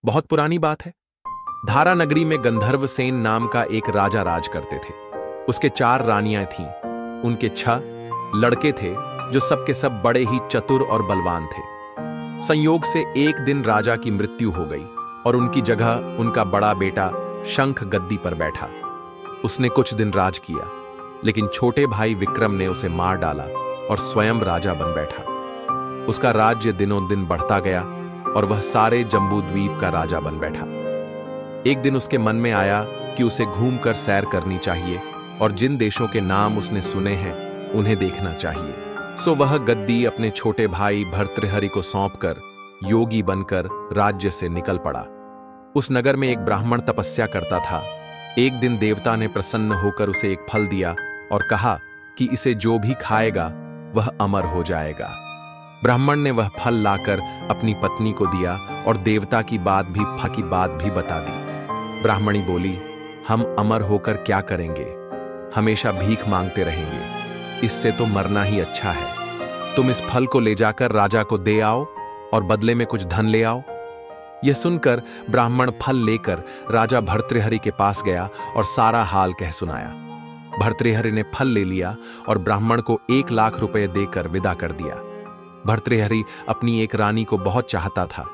बहुत पुरानी बात है। धारा नगरी में गंधर्व सेन नाम का एक राजा राज करते थे। उसके 4 रानियां थीं। उनके 6 लड़के थे जो सबके सब बड़े ही चतुर और बलवान थे। संयोग से एक दिन राजा की मृत्यु हो गई और उनकी जगह उनका बड़ा बेटा शंख गद्दी पर बैठा। उसने कुछ दिन राज किया, लेकिन छोटे भाई विक्रम ने उसे मार डाला और स्वयं राजा बन बैठा। उसका राज्य दिनों दिन बढ़ता गया और वह सारे जम्बूद्वीप का राजा बन बैठा। एक दिन उसके मन में आया कि उसे घूमकर सैर करनी चाहिए और जिन देशों के नाम उसने सुने हैं उन्हें देखना चाहिए। सो वह गद्दी अपने छोटे भाई भर्तृहरि को सौंपकर योगी बनकर राज्य से निकल पड़ा। उस नगर में एक ब्राह्मण तपस्या करता था। एक दिन देवता ने प्रसन्न होकर उसे एक फल दिया और कहा कि इसे जो भी खाएगा वह अमर हो जाएगा। ब्राह्मण ने वह फल लाकर अपनी पत्नी को दिया और देवता की बात भी बता दी। ब्राह्मणी बोली, हम अमर होकर क्या करेंगे? हमेशा भीख मांगते रहेंगे, इससे तो मरना ही अच्छा है। तुम इस फल को ले जाकर राजा को दे आओ और बदले में कुछ धन ले आओ। यह सुनकर ब्राह्मण फल लेकर राजा भर्तृहरि के पास गया और सारा हाल कह सुनाया। भर्तृहरि ने फल ले लिया और ब्राह्मण को 1 लाख रुपए देकर विदा कर दिया। भर्तृहरि अपनी एक रानी को बहुत चाहता था।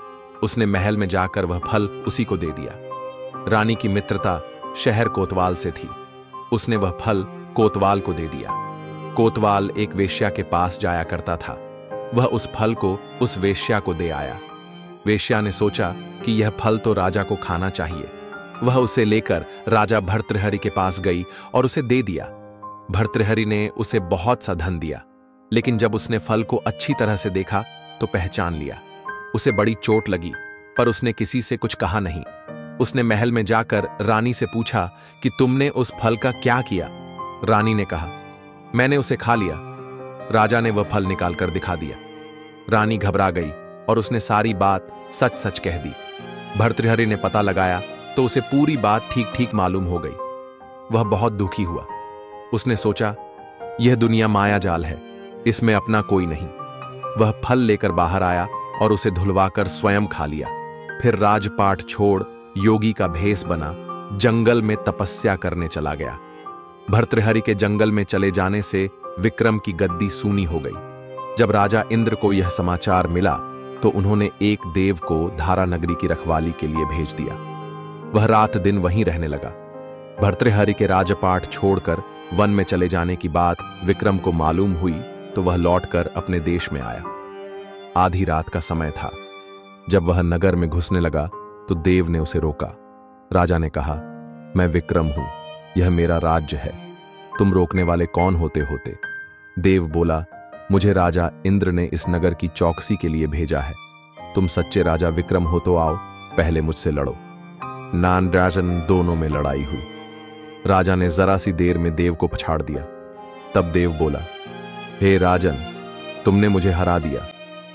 उसने महल में जाकर वह फल उसी को दे दिया। रानी की मित्रता शहर कोतवाल से थी। उसने वह फल कोतवाल को दे दिया। कोतवाल एक वेश्या के पास जाया करता था। वह उस फल को उस वेश्या को दे आया। वेश्या ने सोचा कि यह फल तो राजा को खाना चाहिए। वह उसे लेकर राजा भर्तृहरि के पास गई और उसे दे दिया। भर्तृहरि ने उसे बहुत सा धन दिया, लेकिन जब उसने फल को अच्छी तरह से देखा तो पहचान लिया। उसे बड़ी चोट लगी, पर उसने किसी से कुछ कहा नहीं। उसने महल में जाकर रानी से पूछा कि तुमने उस फल का क्या किया? रानी ने कहा, मैंने उसे खा लिया। राजा ने वह फल निकालकर दिखा दिया। रानी घबरा गई और उसने सारी बात सच सच कह दी। भर्तृहरि ने पता लगाया तो उसे पूरी बात ठीक ठीक मालूम हो गई। वह बहुत दुखी हुआ। उसने सोचा, यह दुनिया माया जाल है, इसमें अपना कोई नहीं। वह फल लेकर बाहर आया और उसे धुलवाकर स्वयं खा लिया। फिर राजपाट छोड़ योगी का भेष बना जंगल में तपस्या करने चला गया। भर्तृहरि के जंगल में चले जाने से विक्रम की गद्दी सूनी हो गई। जब राजा इंद्र को यह समाचार मिला तो उन्होंने एक देव को धारा नगरी की रखवाली के लिए भेज दिया। वह रात दिन वहीं रहने लगा। भर्तृहरि के राजपाट छोड़कर वन में चले जाने की बात विक्रम को मालूम हुई तो वह लौटकर अपने देश में आया। आधी रात का समय था। जब वह नगर में घुसने लगा तो देव ने उसे रोका। राजा ने कहा, मैं विक्रम हूं, यह मेरा राज्य है, तुम रोकने वाले कौन होते? देव बोला, मुझे राजा इंद्र ने इस नगर की चौकसी के लिए भेजा है। तुम सच्चे राजा विक्रम हो तो आओ, पहले मुझसे लड़ो। नान राजन दोनों में लड़ाई हुई। राजा ने जरा सी देर में देव को पछाड़ दिया। तब देव बोला, हे राजन, तुमने मुझे हरा दिया,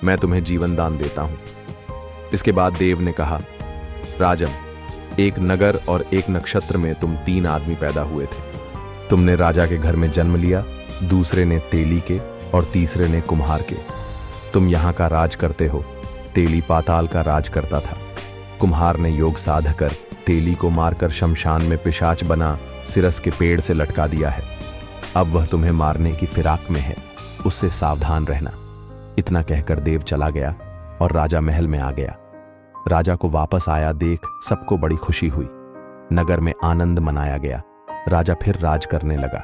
मैं तुम्हें जीवन दान देता हूं। इसके बाद देव ने कहा, राजन, एक नगर और एक नक्षत्र में तुम 3 आदमी पैदा हुए थे। तुमने राजा के घर में जन्म लिया, दूसरे ने तेली के और तीसरे ने कुम्हार के। तुम यहां का राज करते हो। तेली पाताल का राज करता था। कुम्हार ने योग साध कर तेली को मारकर शमशान में पिशाच बना सिरस के पेड़ से लटका दिया है। अब वह तुम्हें मारने की फिराक में है, उससे सावधान रहना। इतना कहकर देव चला गया और राजा महल में आ गया। राजा को वापस आया देख सबको बड़ी खुशी हुई। नगर में आनंद मनाया गया। राजा फिर राज करने लगा।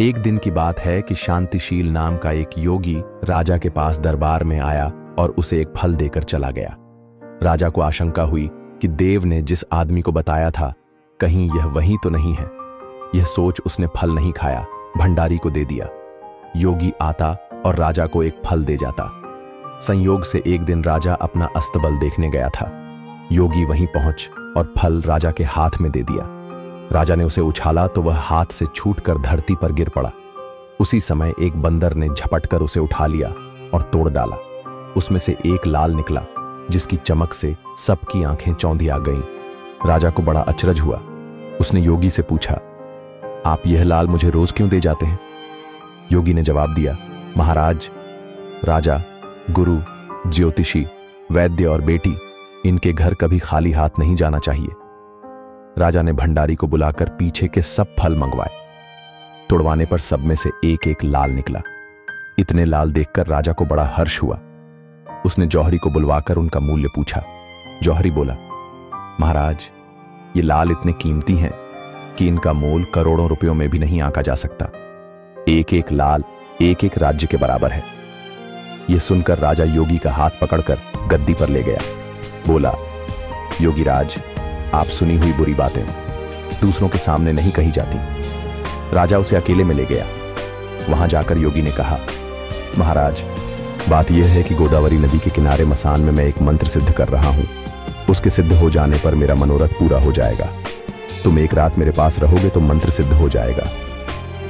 एक दिन की बात है कि शांतिशील नाम का एक योगी राजा के पास दरबार में आया और उसे एक फल देकर चला गया। राजा को आशंका हुई कि देव ने जिस आदमी को बताया था कहीं यह वही तो नहीं है। यह सोच उसने फल नहीं खाया, भंडारी को दे दिया। योगी आता और राजा को एक फल दे जाता। संयोग से एक दिन राजा अपना अस्तबल देखने गया था। योगी वहीं पहुंच और फल राजा के हाथ में दे दिया। राजा ने उसे उछाला तो वह हाथ से छूटकर धरती पर गिर पड़ा। उसी समय एक बंदर ने झपटकर उसे उठा लिया और तोड़ डाला। उसमें से एक लाल निकला, जिसकी चमक से सबकी आंखें चौंधिया गईं। राजा को बड़ा अचरज हुआ। उसने योगी से पूछा, आप यह लाल मुझे रोज क्यों दे जाते हैं? योगी ने जवाब दिया, महाराज, राजा, गुरु, ज्योतिषी, वैद्य और बेटी इनके घर कभी खाली हाथ नहीं जाना चाहिए। राजा ने भंडारी को बुलाकर पीछे के सब फल मंगवाए। तोड़वाने पर सब में से एक एक लाल निकला। इतने लाल देखकर राजा को बड़ा हर्ष हुआ। उसने जौहरी को बुलवाकर उनका मूल्य पूछा। जौहरी बोला, महाराज, ये लाल इतने कीमती हैं कि इनका मोल करोड़ों रुपयों में भी नहीं आंका जा सकता। एक एक लाल एक एक राज्य के बराबर है। यह सुनकर राजा योगी का हाथ पकड़कर गद्दी पर ले गया। बोला, योगीराज, आप सुनी हुई बुरी बातें दूसरों के सामने नहीं कही जाती। राजा उसे अकेले में ले गया। वहां जाकर योगी ने कहा, महाराज, बात यह है कि गोदावरी नदी के किनारे मसान में मैं एक मंत्र सिद्ध कर रहा हूं। उसके सिद्ध हो जाने पर मेरा मनोरथ पूरा हो जाएगा। तुम एक रात मेरे पास रहोगे तो मंत्र सिद्ध हो जाएगा।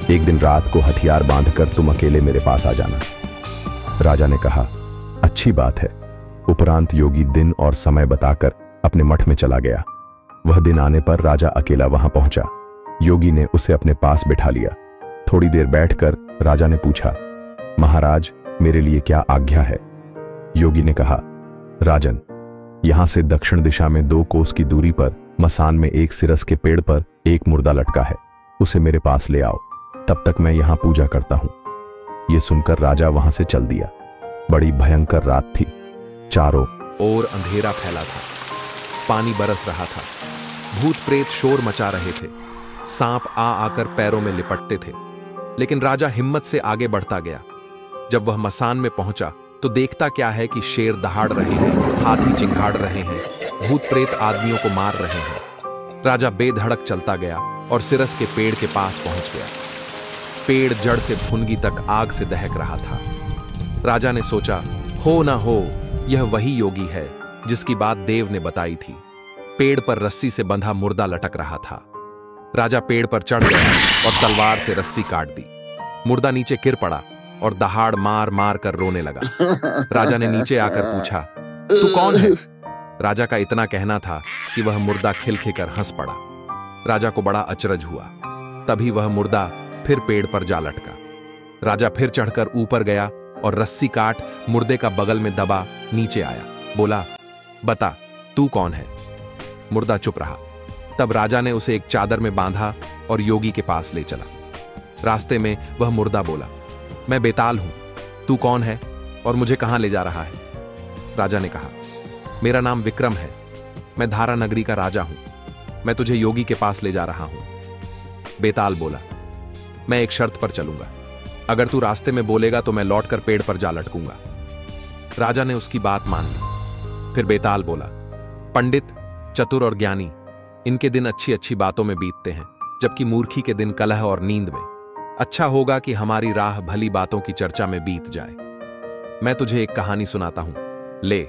एक दिन रात को हथियार बांधकर तुम अकेले मेरे पास आ जाना। राजा ने कहा, अच्छी बात है। उपरांत योगी दिन और समय बताकर अपने मठ में चला गया। वह दिन आने पर राजा अकेला वहां पहुंचा। योगी ने उसे अपने पास बिठा लिया। थोड़ी देर बैठकर राजा ने पूछा, महाराज, मेरे लिए क्या आज्ञा है? योगी ने कहा, राजन, यहां से दक्षिण दिशा में 2 कोस की दूरी पर मसान में एक सिरस के पेड़ पर एक मुर्दा लटका है। उसे मेरे पास ले आओ, तब तक मैं यहां पूजा करता हूं। यह सुनकर राजा वहां से चल दिया। बड़ी भयंकर रात थी। चारों ओर अंधेरा फैला था। पानी बरस रहा था। भूत प्रेत शोर मचा रहे थे। सांप आ आकर पैरों में लिपटते थे। लेकिन राजा हिम्मत से आगे बढ़ता गया। जब वह मसान में पहुंचा तो देखता क्या है कि शेर दहाड़ रहे हैं, हाथी चिंघाड़ रहे हैं, भूत प्रेत आदमियों को मार रहे हैं। राजा बेधड़क चलता गया और सिरस के पेड़ के पास पहुंच गया। पेड़ जड़ से भुनगी तक आग से दहक रहा था। राजा ने सोचा, हो ना हो, यह वही योगी है जिसकी बात देव ने बताई थी। पेड़ पर रस्सी से बंधा मुर्दा लटक रहा था। राजा पेड़ पर चढ़ गया और तलवार से रस्सी काट दी। मुर्दा नीचे गिर पड़ा और दहाड़ मार मार कर रोने लगा। राजा ने नीचे आकर पूछा, तू कौन है? राजा का इतना कहना था कि वह मुर्दा खिलखिलकर हंस पड़ा। राजा को बड़ा अचरज हुआ। तभी वह मुर्दा फिर पेड़ पर जा लटका। राजा फिर चढ़कर ऊपर गया और रस्सी काट मुर्दे का बगल में दबा नीचे आया। बोला, बता, तू कौन है? मुर्दा चुप रहा। तब राजा ने उसे एक चादर में बांधा और योगी के पास ले चला। रास्ते में वह मुर्दा बोला, मैं बेताल हूं। तू कौन है और मुझे कहां ले जा रहा है? राजा ने कहा, मेरा नाम विक्रम है। मैं धारा नगरी का राजा हूं। मैं तुझे योगी के पास ले जा रहा हूं। बेताल बोला, मैं एक शर्त पर चलूंगा। अगर तू रास्ते में बोलेगा तो मैं लौटकर पेड़ पर जा लटकूंगा। राजा ने उसकी बात मान ली। फिर बेताल बोला, पंडित, चतुर और ज्ञानी, इनके दिन अच्छी अच्छी बातों में बीतते हैं, जबकि मूर्खी के दिन कलह और नींद में। अच्छा होगा कि हमारी राह भली बातों की चर्चा में बीत जाए। मैं तुझे एक कहानी सुनाता हूं, ले।